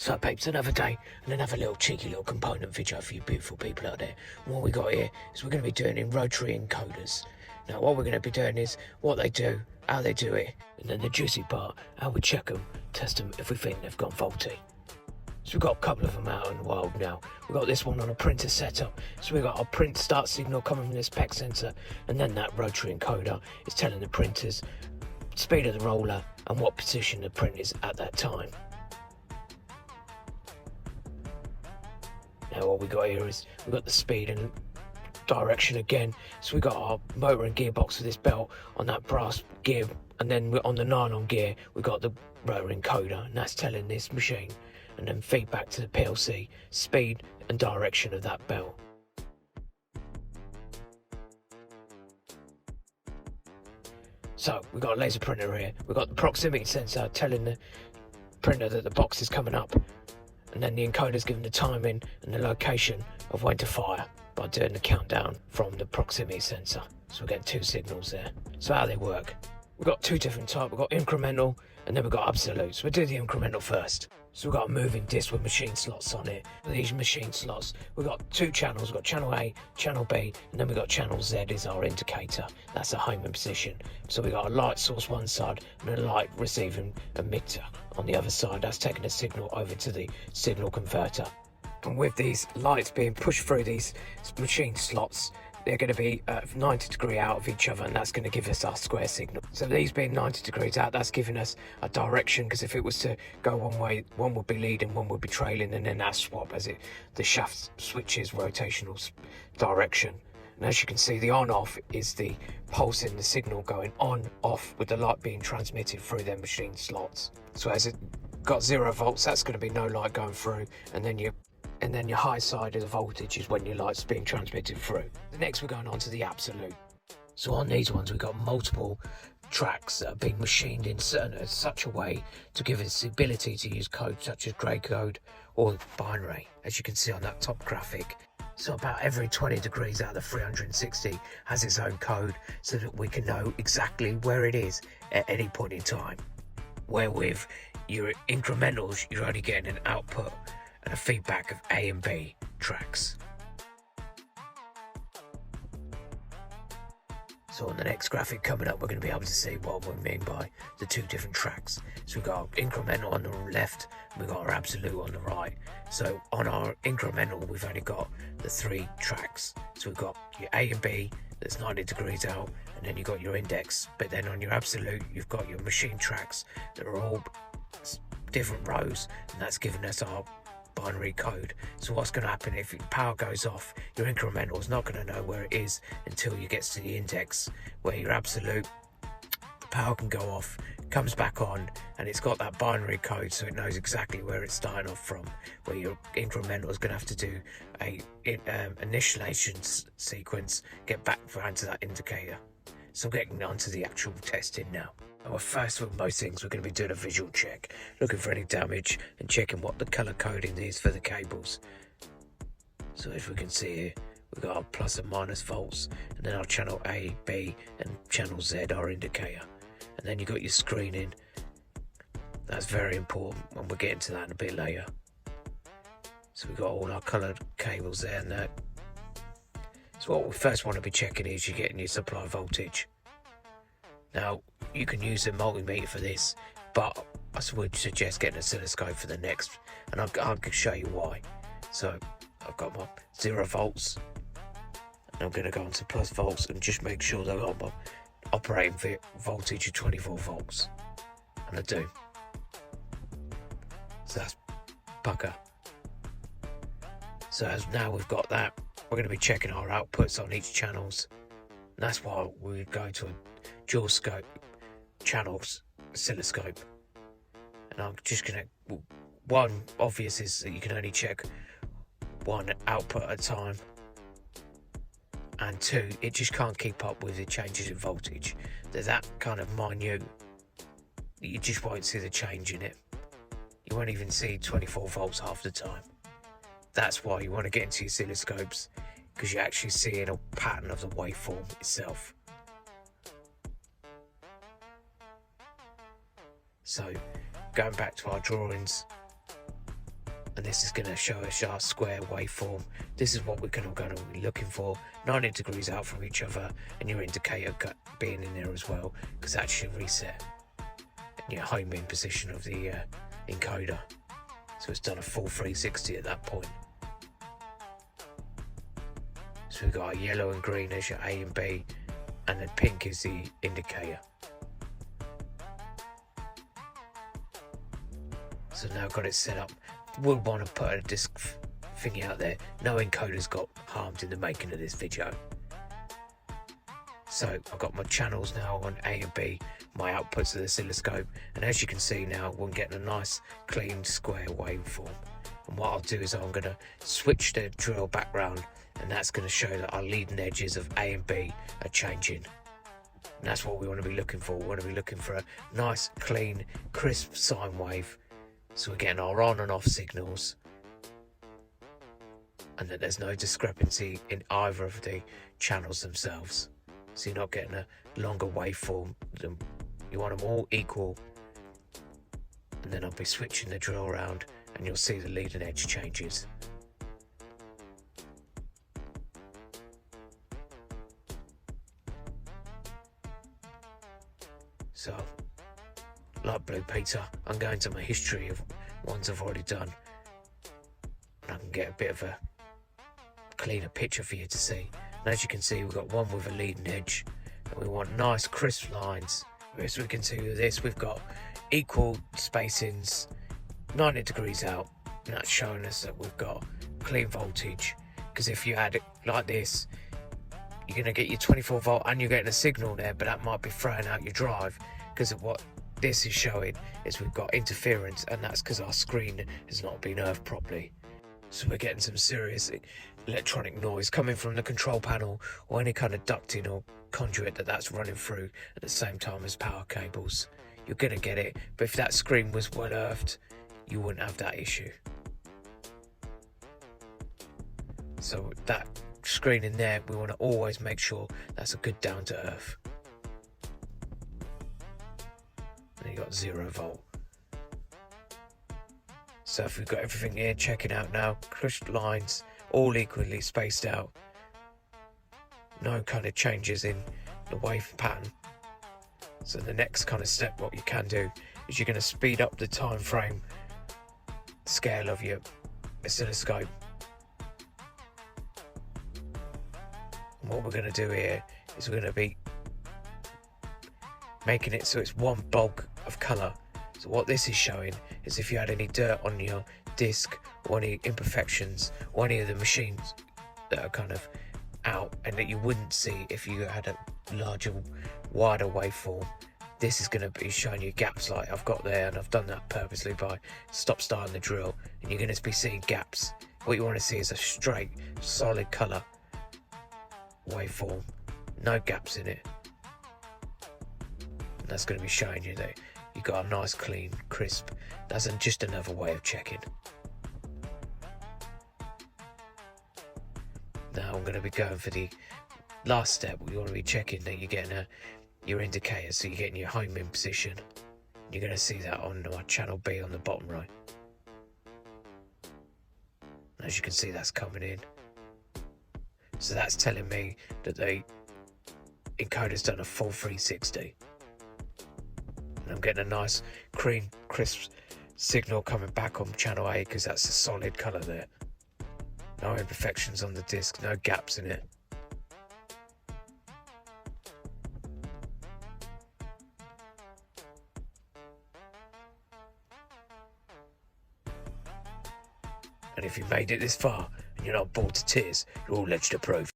So peeps, another day and another little cheeky little component video for you beautiful people out there. And what we got here is we're going to be doing in rotary encoders. Now what we're going to be doing is what they do, how they do it, and then the juicy part, how we check them, test them if we think they've gone faulty. So we've got a couple of them out in the wild now. We've got this one on a printer setup. So we've got our print start signal coming from this PEC sensor, and then that rotary encoder is telling the printers speed of the roller and what position the print is at that time. Now what we got here is we've got the speed and direction again. So we got our motor and gearbox for this belt on that brass gear, and then on the nylon gear we got the rotor encoder, and that's telling this machine and then feedback to the PLC speed and direction of that belt. So we've got a laser printer here. We've got the proximity sensor telling the printer that the box is coming up, and then the encoder's giving the timing and the location of when to fire by doing the countdown from the proximity sensor. So we're getting two signals there. So how they work, we've got two different types. We've got incremental and then we've got absolute. So we'll do the incremental first. So we've got a moving disc with machine slots on it. With these machine slots, we've got two channels. We've got channel A, channel B, and then we've got channel Z is our indicator. That's the homing position. So we've got a light source one side and a light receiving emitter on the other side. That's taking the signal over to the signal converter. And with these lights being pushed through these machine slots, they're going to be 90 degrees out of each other, and that's going to give us our square signal. So these being 90 degrees out, that's giving us a direction, because if it was to go one way, one would be leading, one would be trailing, and then that swap as the shaft switches rotational direction. And as you can see, the on-off is the pulse in the signal going on-off with the light being transmitted through their machine slots. So as it got 0 volts, that's going to be no light going through, and then your high side of the voltage is when your light's being transmitted through. The next we're going on to the absolute. So on these ones we've got multiple tracks that are being machined in such a way to give us the ability to use code such as grey code or binary, as you can see on that top graphic. So about every 20 degrees out of the 360 has its own code, so that we can know exactly where it is at any point in time. Where with your incrementals, you're only getting an output and a feedback of A and B tracks. So on the next graphic coming up, we're going to be able to see what we mean by the two different tracks. So we've got our incremental on the left, and we've got our absolute on the right. So on our incremental, we've only got the 3 tracks. So we've got your A and B that's 90 degrees out, and then you've got your index. But then on your absolute, you've got your machine tracks that are all different rows, and that's giving us our binary code. So what's going to happen if power goes off, your incremental is not going to know where it is until you get to the index, where your absolute, the power can go off, comes back on, and it's got that binary code, so it knows exactly where it's starting off from. Where your incremental is going to have to do a initialization sequence, get back around to that indicator. So I'm getting on to the actual testing now. Well, first of most things, we're going to be doing a visual check, looking for any damage and checking what the color coding is for the cables. So if we can see here, we've got our plus and minus volts, and then our channel A, B, and channel Z, our indicator. And then you've got your screening. That's very important, and we'll get into that in a bit later. So we've got all our colored cables there and that. So what we first want to be checking is you're getting your supply voltage. Now, you can use a multimeter for this, but I would suggest getting an oscilloscope for the next, and I'll show you why. So I've got my 0 volts, and I'm going to go on to plus volts and just make sure that I've got my operating voltage of 24 volts, and I do. So that's pucker. So as now we've got that, we're going to be checking our outputs on each channels, and that's why we go to a dual scope channels oscilloscope. And I'm just going to, one obvious is that you can only check one output at a time, and 2, it just can't keep up with the changes in voltage. They're that kind of minute, you just won't see the change in it. You won't even see 24 volts half the time. That's why you want to get into your oscilloscopes, because you're actually seeing a pattern of the waveform itself. So going back to our drawings, and this is going to show us our square waveform. This is what we're going to be looking for, 90 degrees out from each other, and your indicator being in there as well, because that should reset your home in position of the encoder. So it's done a full 360 at that point. So we've got our yellow and green as your A and B, and then pink is the indicator. So now I've got it set up. We'll want to put a disc thingy out there. No encoders got harmed in the making of this video. So I've got my channels now on A and B, my outputs of the oscilloscope, and as you can see now, we're getting a nice clean square waveform. And what I'll do is I'm going to switch the drill background, and that's going to show that our leading edges of A and B are changing. And that's what we want to be looking for. We want to be looking for a nice, clean, crisp sine wave. So we're getting our on and off signals, and that there's no discrepancy in either of the channels themselves. So you're not getting a longer waveform. You want them all equal. And then I'll be switching the drill around, and you'll see the leading edge changes. So, like Blue Peter, I'm going to my history of ones I've already done, and I can get a bit of a cleaner picture for you to see. And as you can see, we've got one with a leading edge, and we want nice crisp lines. As we can see with this, we've got equal spacings, 90 degrees out, and that's showing us that we've got clean voltage. Because if you add it like this, you're going to get your 24 volt and you're getting a signal there, but that might be throwing out your drive, because of what this is showing is we've got interference, and that's because our screen has not been earthed properly. So we're getting some serious electronic noise coming from the control panel, or any kind of ducting or conduit that's running through at the same time as power cables. You're going to get it, but if that screen was well earthed, you wouldn't have that issue. So that screen in there, we want to always make sure that's a good down to earth. And you got 0 volt. So if we've got everything here, checking out now, crisp lines, all equally spaced out. No kind of changes in the wave pattern. So the next kind of step, what you can do is you're going to speed up the time frame scale of your oscilloscope. And what we're going to do here is we're going to be making it so it's one bulk of colour. So what this is showing is if you had any dirt on your disc, or any imperfections, or any of the machines that are kind of out and that you wouldn't see if you had a larger, wider waveform, this is going to be showing you gaps like I've got there, and I've done that purposely by starting the drill, and you're going to be seeing gaps. What you want to see is a straight, solid colour waveform, no gaps in it. And that's going to be showing you that you got a nice, clean, crisp. That's just another way of checking. Now I'm going to be going for the last step. We want to be checking that you're getting your indicator, so you're getting your home in position. You're going to see that on my channel B on the bottom right. As you can see, that's coming in. So that's telling me that the encoder's done a full 360. And I'm getting a nice, clean, crisp signal coming back on channel A, because that's a solid colour there. No imperfections on the disc, no gaps in it. And if you made it this far and you're not bored to tears, you're all edged to proof.